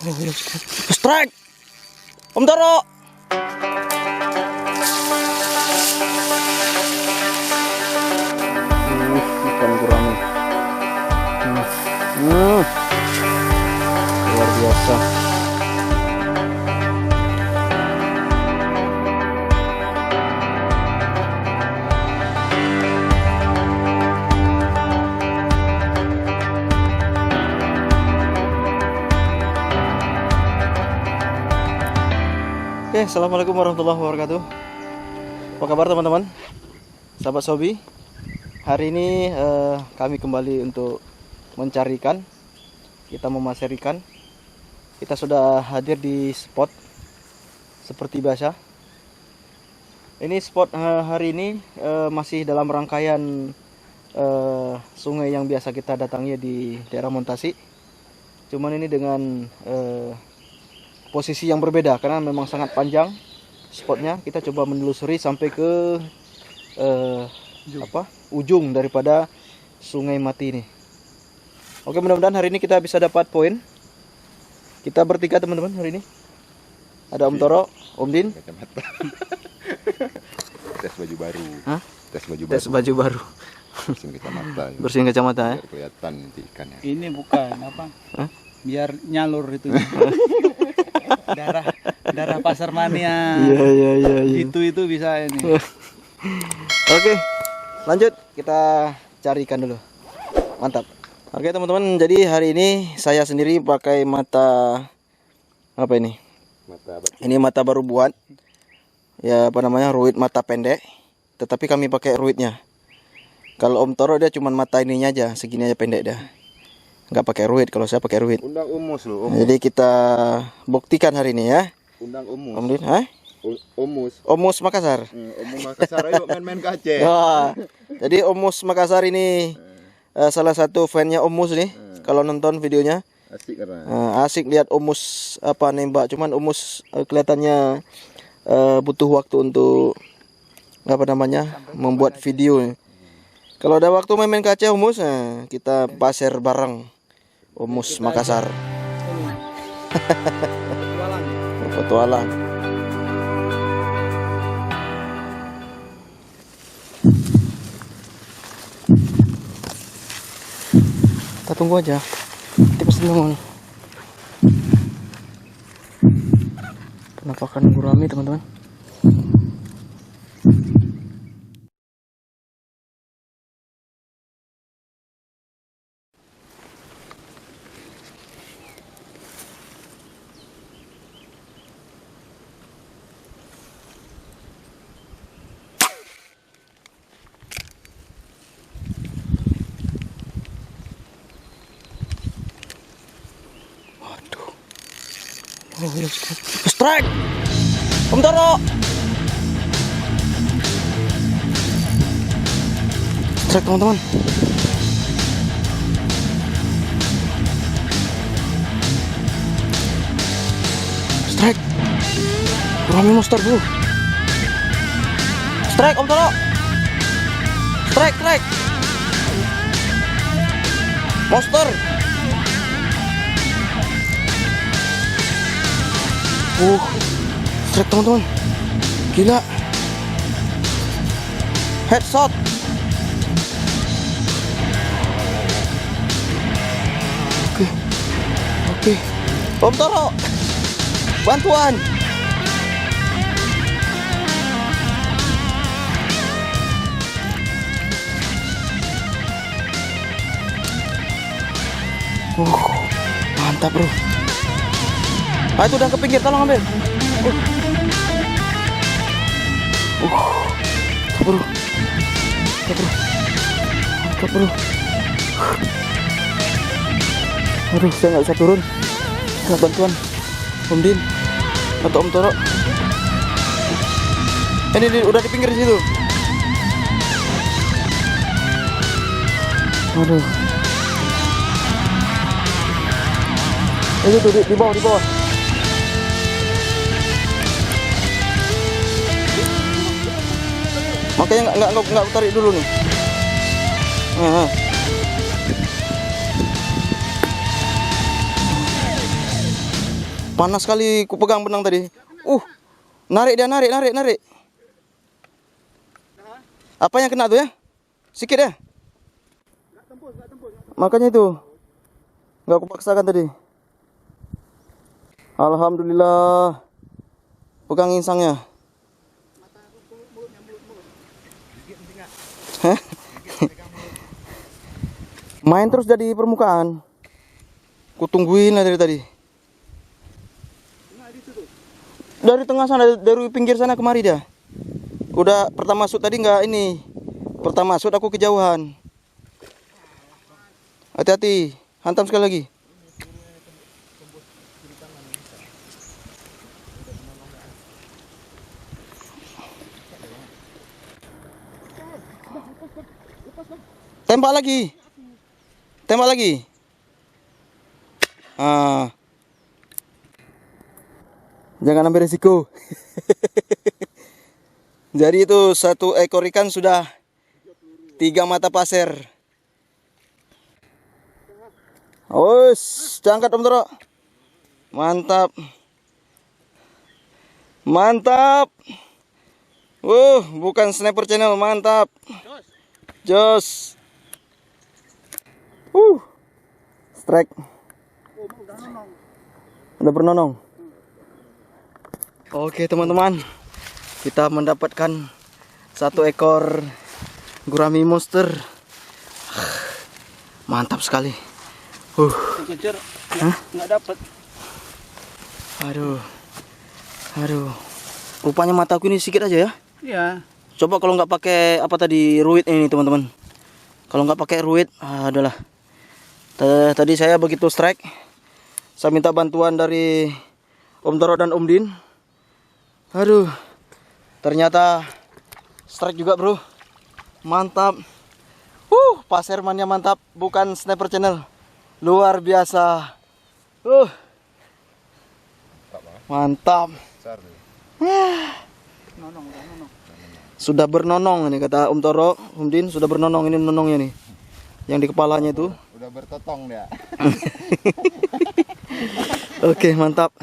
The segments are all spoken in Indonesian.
Strike! Om Toro! Ikan gurame. Luar biasa. Oke, assalamualaikum warahmatullahi wabarakatuh. Apa kabar teman-teman, sahabat Sobi? Hari ini kami kembali untuk mencari ikan. Kita memasar ikan. Kita sudah hadir di spot seperti biasa. Ini spot hari ini masih dalam rangkaian sungai yang biasa kita datangi di daerah Montasi. Cuman ini dengan posisi yang berbeda karena memang sangat panjang spotnya. Kita coba menelusuri sampai ke ujung daripada Sungai Mati ini. Oke, mudah-mudahan hari ini kita bisa dapat poin. Kita bertiga teman-teman hari ini. Ada Om Toro, Om Din. Tes baju baru. Hah? Tes baju Tes baru. baju baru. Bersihin kacamata. Bersihin kacamata ya. Biar kelihatan nanti ikannya. Ini bukan apa? Hah? Biar nyalur itu. darah pasar mania. Iya. Itu bisa ini. Oke, lanjut kita cari ikan dulu. Mantap. Oke teman-teman, jadi hari ini saya sendiri pakai mata apa ini? Ini mata baru buat. Ya apa namanya, ruit mata pendek. Tetapi kami pakai ruitnya. Kalau Om Toro dia cuma mata ininya aja, segini aja pendek dah. Nggak pakai ruit, kalau saya pakai ruit. Undang umus loh. Jadi kita buktikan hari ini ya. Undang umus. Om Din, hah? Umus. Omus Makassar. Umus Makassar, ayo main-main ke Aceh. Wah, jadi Omus Makassar ini salah satu fannya Omus nih. Kalau nonton videonya Asik karena. asik lihat Omus apa nembak. Cuman Omus kelihatannya butuh waktu untuk apa namanya membuat video. Kalau ada waktu main-main ke Aceh Omus, kita pasir bareng Omus Makassar. Petualang. Kita tunggu aja. Kita pasti bangun. Penampakan gurame teman-teman. Strike! Om Toro! Strike teman-teman. Strike! Gurame monster bro. Strike Om Toro! Strike! Monster! Strike teman-teman. Gila. Headshot. Oke. Om Toro. Bantuan. Mantap bro. Itu udah ke pinggir, tolong ambil. Bro. Aduh, saya nggak bisa turun. Minta bantuan Om Din atau Om Toro. Ini udah di pinggir situ. Aduh. Itu tuh di bawah. Makanya nggak tarik dulu nih. Panas sekali ku pegang benang tadi. Narik dia, narik. Apa yang kena tuh ya? Sikit ya? Makanya itu. Nggak aku paksakan tadi. Alhamdulillah. Pegang insangnya. Hah? Main terus dari permukaan. Kutungguin dari tadi. Dari tengah sana, dari pinggir sana kemari dia. Udah pertama shoot tadi nggak ini. Pertama shoot aku kejauhan. Hati-hati, hantam sekali lagi. Tembak lagi. Tembak lagi. Jangan ambil resiko. Jadi itu satu ekor ikan sudah 3 mata pasir. Diangkat Om Toro. Mantap. Mantap. Bukan sniper channel, mantap. Jos. Strike. Udah bernonong. Oke teman-teman, kita mendapatkan 1 ekor gurami monster. Mantap sekali. Kejar, nggak dapat. Aduh. Rupanya mataku ini sedikit aja ya. Iya. Coba kalau nggak pakai apa tadi, ruit ini teman-teman. Kalau nggak pakai ruit, adalah. Tadi saya begitu strike, saya minta bantuan dari Om Toro dan Om Din. Aduh, ternyata strike juga bro. Mantap. Pasirmannya mantap, bukan sniper channel. Luar biasa. Mantap. Sudah bernonong ini kata Om Toro, Om Din sudah bernonong, ini nonongnya nih. Yang di kepalanya itu. Udah bertotong dia. Oke, mantap.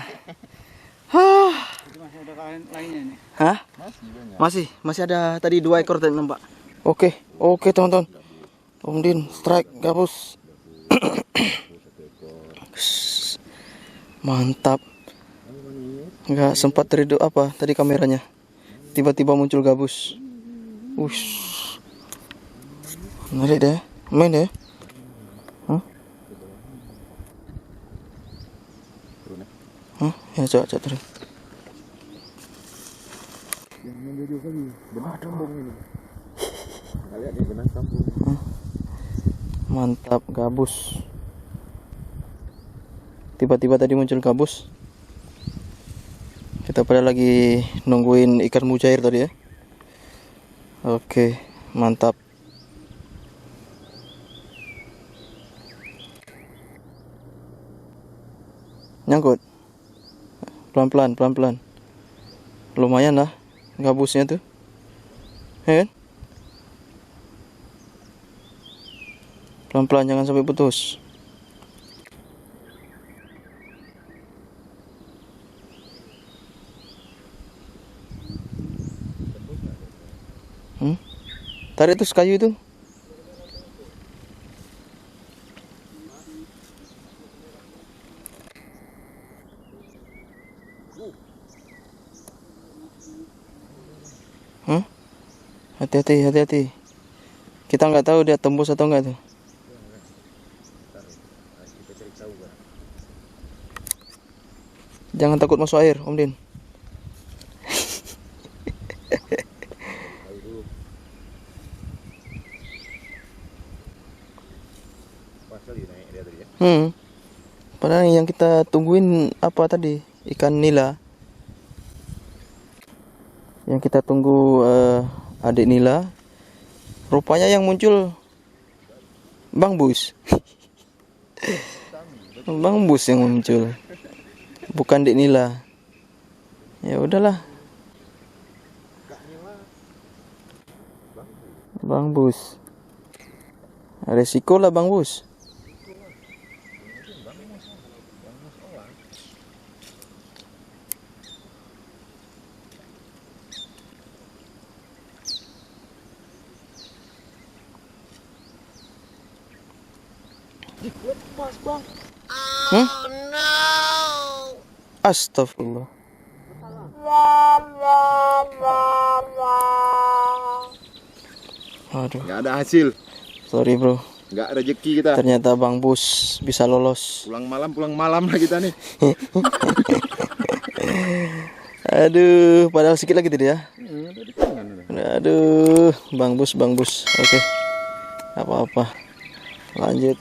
Masih ada lainnya nih. Hah? Masih banyak. Masih ada tadi 2 ekor tadi nampak. Oke teman-teman. Om Din strike gabus. Mantap. Nggak sempat redo apa tadi kameranya. Tiba-tiba muncul gabus. Menarik deh. Main deh. Ya coba turun. Mantap gabus. Tiba-tiba tadi muncul gabus. Kita pada lagi nungguin ikan mujair tadi ya. Oke, mantap. Nyangkut. Pelan-pelan. Lumayan lah gabusnya tuh. Ya kan? Pelan-pelan, jangan sampai putus. Tarik tuh kayu itu. Hati-hati. Kita nggak tahu dia tembus atau enggak tuh. Jangan takut masuk air, Om Din. Padahal yang kita tungguin apa tadi? Ikan nila. Yang kita tunggu adik nila. Rupanya yang muncul Bang Bus. Bang Bus yang muncul. Bukan Dik Nila. Ya udahlah. Bang Bus. Resiko lah Bang Bus. Lepas bang. Hmm? Astagfirullah. Aduh, Nggak ada hasil. sorry bro. Nggak rezeki kita. Ternyata Bang Bus bisa lolos. Pulang malam lah kita nih. Aduh, padahal sedikit lagi tadi ya. Tadi tangan udah. Aduh, Bang Bus. Oke. Apa-apa. Lanjut.